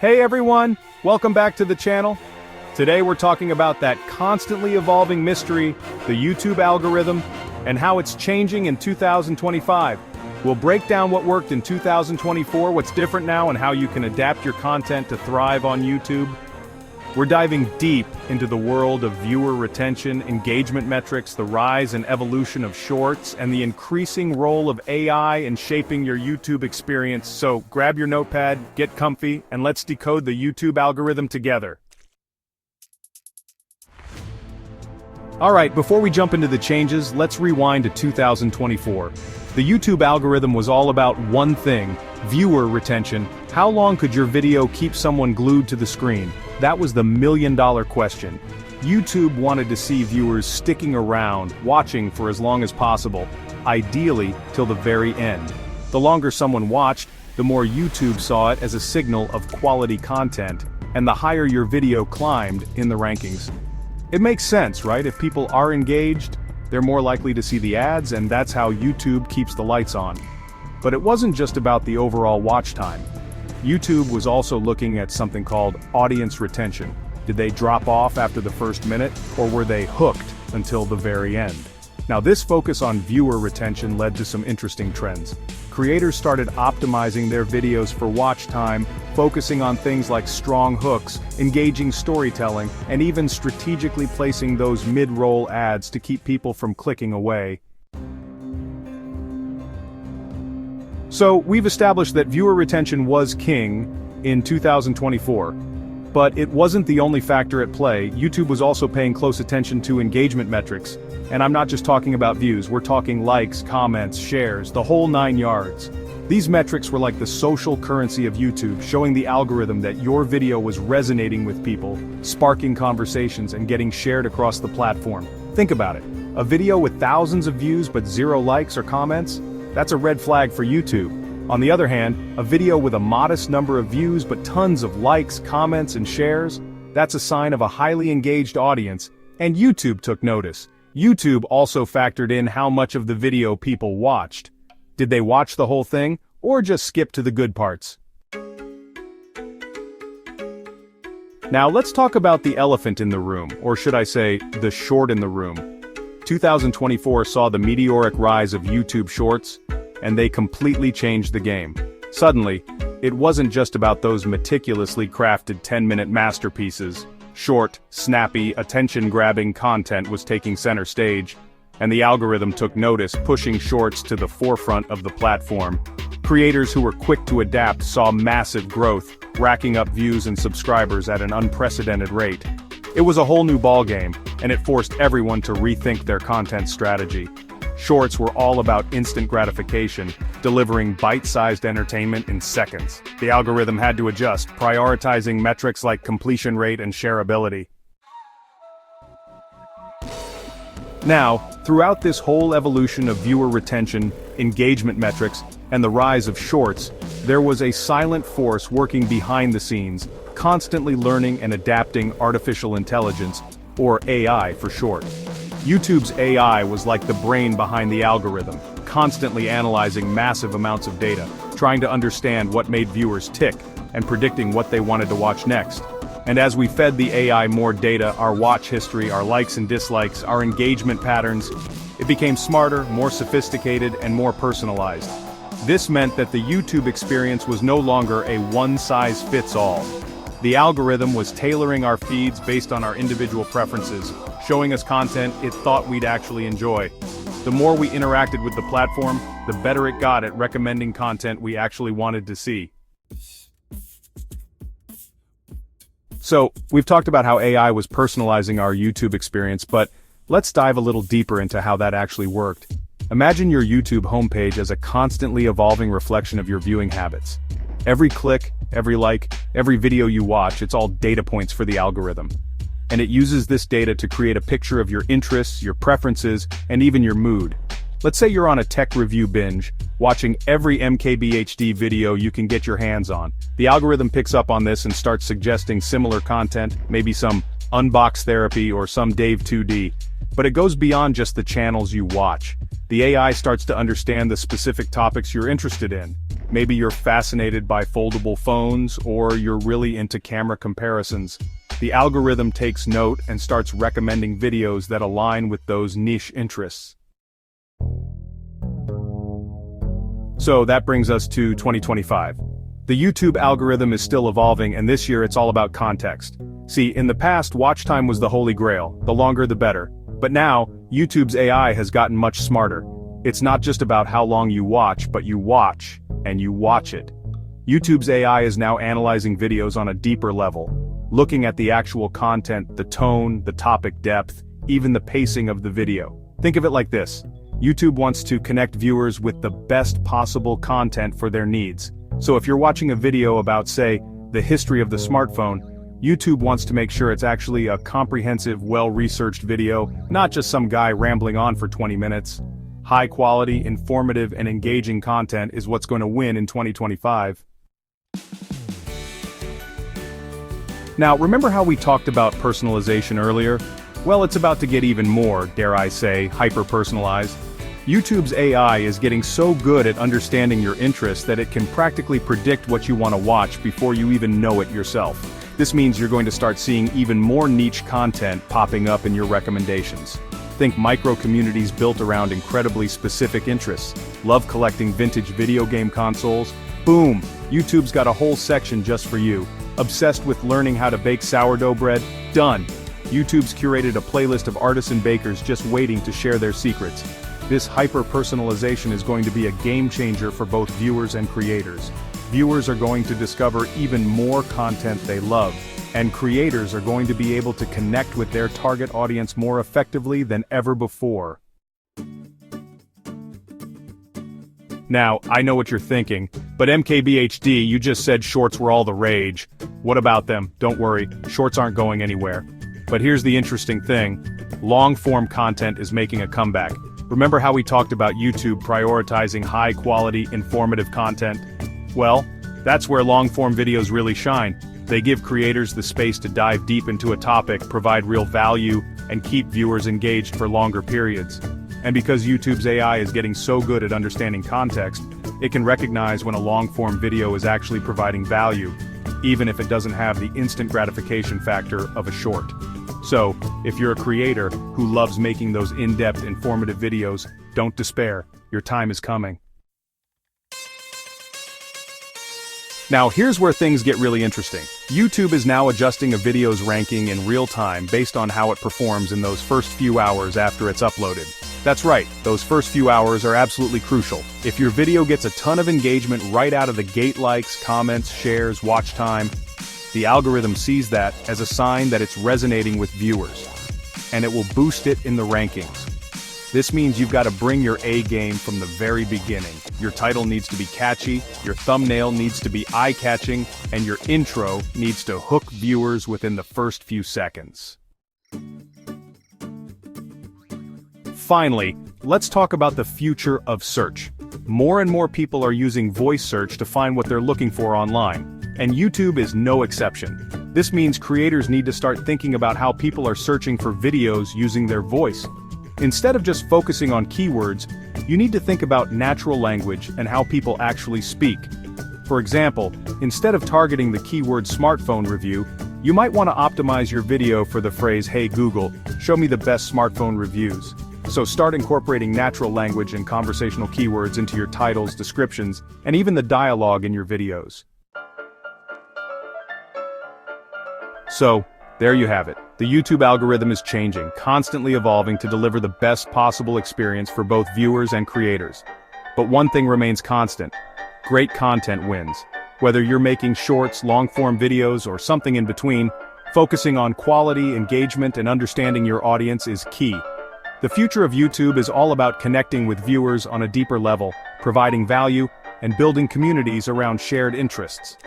Hey everyone, welcome back to the channel. Today we're talking about that constantly evolving mystery, the YouTube algorithm, and how it's changing in 2025. We'll break down what worked in 2024, what's different now, and how you can adapt your content to thrive on YouTube. We're diving deep into the world of viewer retention, engagement metrics, the rise and evolution of shorts, and the increasing role of AI in shaping your YouTube experience. So grab your notepad, get comfy, and let's decode the YouTube algorithm together. Alright, before we jump into the changes, let's rewind to 2024. The YouTube algorithm was all about one thing: viewer retention. How long could your video keep someone glued to the screen? That was the million-dollar question. YouTube wanted to see viewers sticking around, watching for as long as possible, ideally till the very end. The longer someone watched, the more YouTube saw it as a signal of quality content, and the higher your video climbed in the rankings. It makes sense, right? If people are engaged, they're more likely to see the ads, and that's how YouTube keeps the lights on. But it wasn't just about the overall watch time. YouTube was also looking at something called audience retention. Did they drop off after the first minute, or were they hooked until the very end? Now, this focus on viewer retention led to some interesting trends. Creators started optimizing their videos for watch time, focusing on things like strong hooks, engaging storytelling, and even strategically placing those mid-roll ads to keep people from clicking away. So, we've established that viewer retention was king in 2024. But it wasn't the only factor at play. YouTube was also paying close attention to engagement metrics. And I'm not just talking about views, we're talking likes, comments, shares, the whole 9 yards. These metrics were like the social currency of YouTube, showing the algorithm that your video was resonating with people, sparking conversations, and getting shared across the platform. Think about it. A video with thousands of views but 0 likes or comments? That's a red flag for YouTube. On the other hand, a video with a modest number of views but tons of likes, comments, and shares? That's a sign of a highly engaged audience, and YouTube took notice. YouTube also factored in how much of the video people watched. Did they watch the whole thing, or just skip to the good parts? Now let's talk about the elephant in the room, or should I say, the short in the room. 2024 saw the meteoric rise of YouTube Shorts, and they completely changed the game. Suddenly, it wasn't just about those meticulously crafted 10-minute masterpieces. Short, snappy, attention-grabbing content was taking center stage, and the algorithm took notice, pushing Shorts to the forefront of the platform. Creators who were quick to adapt saw massive growth, racking up views and subscribers at an unprecedented rate. It was a whole new ballgame, and it forced everyone to rethink their content strategy. Shorts were all about instant gratification, delivering bite-sized entertainment in seconds. The algorithm had to adjust, prioritizing metrics like completion rate and shareability. Now, throughout this whole evolution of viewer retention, engagement metrics, and the rise of Shorts, there was a silent force working behind the scenes, constantly learning and adapting artificial intelligence, or AI for short. YouTube's AI was like the brain behind the algorithm, constantly analyzing massive amounts of data, trying to understand what made viewers tick, and predicting what they wanted to watch next. And as we fed the AI more data, our watch history, our likes and dislikes, our engagement patterns, it became smarter, more sophisticated, and more personalized. This meant that the YouTube experience was no longer a one-size-fits-all. The algorithm was tailoring our feeds based on our individual preferences, showing us content it thought we'd actually enjoy. The more we interacted with the platform, the better it got at recommending content we actually wanted to see. So, we've talked about how AI was personalizing our YouTube experience, but let's dive a little deeper into how that actually worked. Imagine your YouTube homepage as a constantly evolving reflection of your viewing habits. Every click, every like, every video you watch, it's all data points for the algorithm. And it uses this data to create a picture of your interests, your preferences, and even your mood. Let's say you're on a tech review binge, watching every MKBHD video you can get your hands on. The algorithm picks up on this and starts suggesting similar content, maybe some unbox therapy or some Dave 2D. But it goes beyond just the channels you watch. The AI starts to understand the specific topics you're interested in. Maybe you're fascinated by foldable phones, or you're really into camera comparisons. The algorithm takes note and starts recommending videos that align with those niche interests. So that brings us to 2025. The YouTube algorithm is still evolving, and this year it's all about context. See, in the past, watch time was the holy grail, the longer the better. But now, YouTube's AI has gotten much smarter. It's not just about how long you watch, but you watch, and you watch it. YouTube's AI is now analyzing videos on a deeper level, looking at the actual content, the tone, the topic depth, even the pacing of the video. Think of it like this. YouTube wants to connect viewers with the best possible content for their needs. So if you're watching a video about, say, the history of the smartphone, YouTube wants to make sure it's actually a comprehensive, well-researched video, not just some guy rambling on for 20 minutes. High-quality, informative, and engaging content is what's going to win in 2025. Now, remember how we talked about personalization earlier? Well, it's about to get even more, dare I say, hyper-personalized. YouTube's AI is getting so good at understanding your interests that it can practically predict what you want to watch before you even know it yourself. This means you're going to start seeing even more niche content popping up in your recommendations. Think micro-communities built around incredibly specific interests. Love collecting vintage video game consoles? Boom! YouTube's got a whole section just for you. Obsessed with learning how to bake sourdough bread? Done! YouTube's curated a playlist of artisan bakers just waiting to share their secrets. This hyper-personalization is going to be a game-changer for both viewers and creators. Viewers are going to discover even more content they love, and creators are going to be able to connect with their target audience more effectively than ever before. Now, I know what you're thinking, but MKBHD, you just said shorts were all the rage. What about them? Don't worry, shorts aren't going anywhere. But here's the interesting thing. Long-form content is making a comeback. Remember how we talked about YouTube prioritizing high-quality, informative content? Well, that's where long-form videos really shine. They give creators the space to dive deep into a topic, provide real value, and keep viewers engaged for longer periods. And because YouTube's AI is getting so good at understanding context, it can recognize when a long-form video is actually providing value, even if it doesn't have the instant gratification factor of a short. So, if you're a creator who loves making those in-depth, informative videos, don't despair, your time is coming. Now here's where things get really interesting. YouTube is now adjusting a video's ranking in real time based on how it performs in those first few hours after it's uploaded. That's right, those first few hours are absolutely crucial. If your video gets a ton of engagement right out of the gate, likes, comments, shares, watch time, the algorithm sees that as a sign that it's resonating with viewers, and it will boost it in the rankings. This means you've got to bring your A game from the very beginning. Your title needs to be catchy, your thumbnail needs to be eye-catching, and your intro needs to hook viewers within the first few seconds. Finally, let's talk about the future of search. More and more people are using voice search to find what they're looking for online, and YouTube is no exception. This means creators need to start thinking about how people are searching for videos using their voice. Instead of just focusing on keywords, you need to think about natural language and how people actually speak. For example, instead of targeting the keyword smartphone review, you might want to optimize your video for the phrase, "Hey Google, show me the best smartphone reviews." So start incorporating natural language and conversational keywords into your titles, descriptions, and even the dialogue in your videos. So, there you have it. The YouTube algorithm is changing, constantly evolving to deliver the best possible experience for both viewers and creators. But one thing remains constant. Great content wins. Whether you're making shorts, long-form videos, or something in between, focusing on quality, engagement, and understanding your audience is key. The future of YouTube is all about connecting with viewers on a deeper level, providing value, and building communities around shared interests.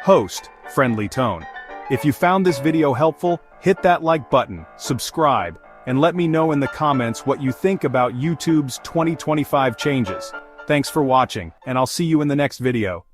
Host, Friendly Tone. If you found this video helpful, hit that like button, subscribe, and let me know in the comments what you think about YouTube's 2025 changes. Thanks for watching, and I'll see you in the next video.